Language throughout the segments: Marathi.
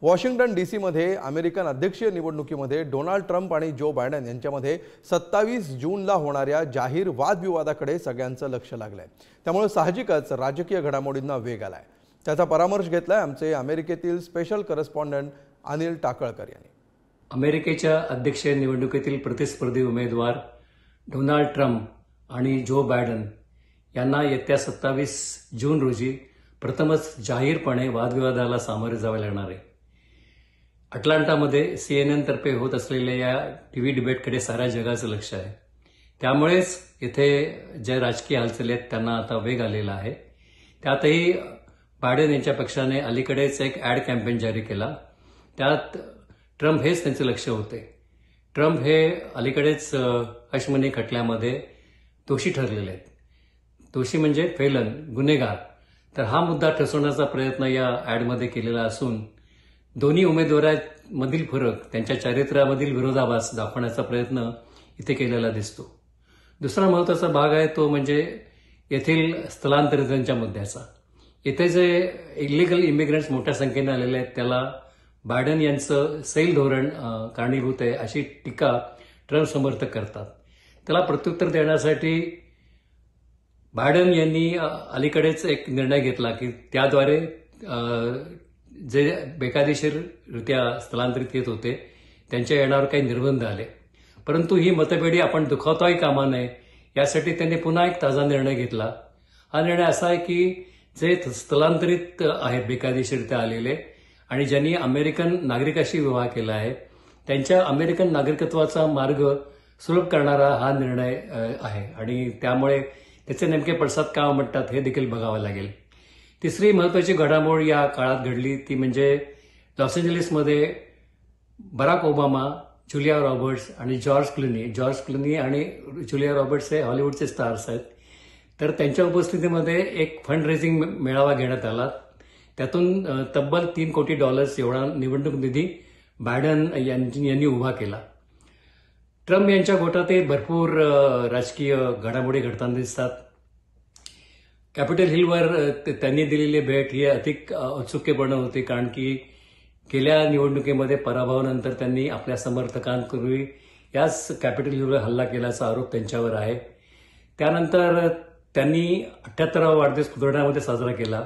वॉशिंग्टन डीसीमध्ये अमेरिकन अध्यक्षीय निवडणुकीमध्ये डोनाल्ड ट्रम्प आणि जो बायडन यांच्यामध्ये 27 जूनला होणाऱ्या जाहीर वादविवादाकडे सगळ्यांचं लक्ष लागलंय। त्यामुळे साहजिकच राजकीय घडामोडींना वेग आलाय। त्याचा परामर्श घेतलाय आमचे अमेरिकेतील स्पेशल करस्पॉन्डंट अनिल टाकळकर यांनी। अमेरिकेच्या अध्यक्षीय निवडणुकीतील प्रतिस्पर्धी उमेदवार डोनाल्ड ट्रम्प आणि जो बायडन यांना येत्या 27 जून रोजी प्रथमच जाहीरपणे वादविवादाला सामोरे जावे लागणार आहे। अटलांटामध्ये CNN तर्फे होत असलेल्या या टीव्ही डिबेटकडे साऱ्या जगाचं लक्ष आहे। त्यामुळेच इथे जे राजकीय हालचाली आहेत त्यांना आता वेग आलेला आहे। त्यातही बायडन यांच्या पक्षाने अलीकडेच एक ॲड कॅम्पेन जारी केला। त्यात ट्रम्प हेच त्यांचे लक्ष होते। ट्रम्प हे अलीकडेच हश मनी खटल्यामध्ये दोषी ठरलेले आहेत। दोषी म्हणजे फेलन, गुन्हेगार। तर हा मुद्दा ठसवण्याचा प्रयत्न या ॲडमध्ये केलेला असून दोन्ही उमेदवारांमधील फरक, त्यांच्या चारित्र्यामधील विरोधाभास दाखवण्याचा प्रयत्न इथे केलेला दिसतो। दुसरा महत्त्वाचा भाग आहे तो म्हणजे येथील स्थलांतरितांच्या मुद्द्याचा। इथे जे इलिगल इमिग्रंट्स मोठ्या संख्येने आलेले आहेत त्याला बायडन यांचं सैल धोरण कारणीभूत आहे अशी टीका ट्रम्प समर्थक करतात। त्याला प्रत्युत्तर देण्यासाठी बायडन यांनी अलीकडेच एक निर्णय घेतला की त्याद्वारे जे बेकायदेशीररित्या स्थलांतरित येत होते त्यांच्या येण्यावर काही निर्बंध आले, परंतु ही मतपेढी आपण दुखावताही कामा नये यासाठी त्यांनी पुन्हा एक ताजा निर्णय घेतला। हा निर्णय असा आहे की जे स्थलांतरित आहेत बेकायदेशीररित्या आलेले आणि ज्यांनी अमेरिकन नागरिकाशी विवाह केला आहे त्यांच्या अमेरिकन नागरिकत्वाचा मार्ग सुलभ करणारा हा निर्णय आहे आणि त्यामुळे त्याचे नेमके पडसाद का उमटतात हे देखील बघावं लागेल। तिसरी महत्त्वाची घडामोड या काळात घडली ती म्हणजे लॉस एंजलिसमध्ये बराक ओबामा, जुलिया रॉबर्ट्स आणि जॉर्ज क्लुनी आणि जुलिया रॉबर्ट्स हे हॉलिवूडचे स्टार्स आहेत। तर त्यांच्या उपस्थितीमध्ये एक फंड रेझिंग मेळावा घेण्यात आला। त्यातून तब्बल $3 कोटी एवढा निवडणूक निधी बायडन यांनी उभा केला। ट्रम्प यांच्या गोटातही भरपूर राजकीय घडामोडी घडताना दिसतात। कॅपिटल हिलवर त्यांनी दिलेली भेट ही अधिक औत्सुक्यपूर्ण होती, कारण की गेल्या निवडणुकीमध्ये पराभवानंतर त्यांनी आपल्या समर्थकांपूर्वी याच कॅपिटल हिलवर हल्ला केल्याचा आरोप त्यांच्यावर आहे। त्यानंतर त्यांनी 78वा वाढदिवस पुतळ्यामध्ये साजरा केला।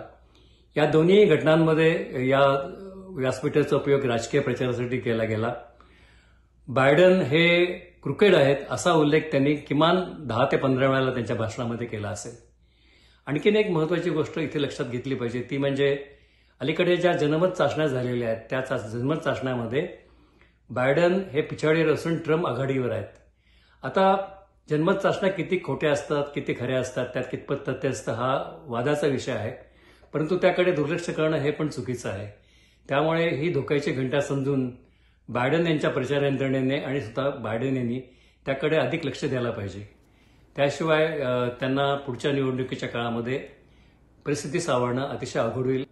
या दोन्ही घटनांमध्ये या व्यासपीठाचा उपयोग राजकीय प्रचारासाठी केला गेला। बायडन हे क्रुकेड आहेत असा उल्लेख त्यांनी किमान 10 ते 15 वेळा त्यांच्या भाषणामध्ये केला असेल। आणखीन एक महत्त्वाची गोष्ट इथे लक्षात घेतली पाहिजे ती म्हणजे अलीकडे ज्या जनमत चाचण्या झालेल्या आहेत त्या जनमत चाचण्यामध्ये बायडन हे पिछाडीवर असून ट्रम्प आघाडीवर आहेत। आता जनमत चाचण्या किती खोट्या असतात, किती खऱ्या असतात, त्यात कितपत तथ्य असतं हा वादाचा विषय आहे, परंतु त्याकडे दुर्लक्ष करणं हे पण चुकीचं आहे। त्यामुळे ही धोक्याची घंटा समजून बायडन यांच्या प्रचार यंत्रणेने आणि स्वतः बायडन यांनी त्याकडे अधिक लक्ष द्यायला पाहिजे। त्याशिवाय त्यांना पुढच्या निवडणुकीच्या काळामध्ये परिस्थिती सावरणं अतिशय अवघड होईल।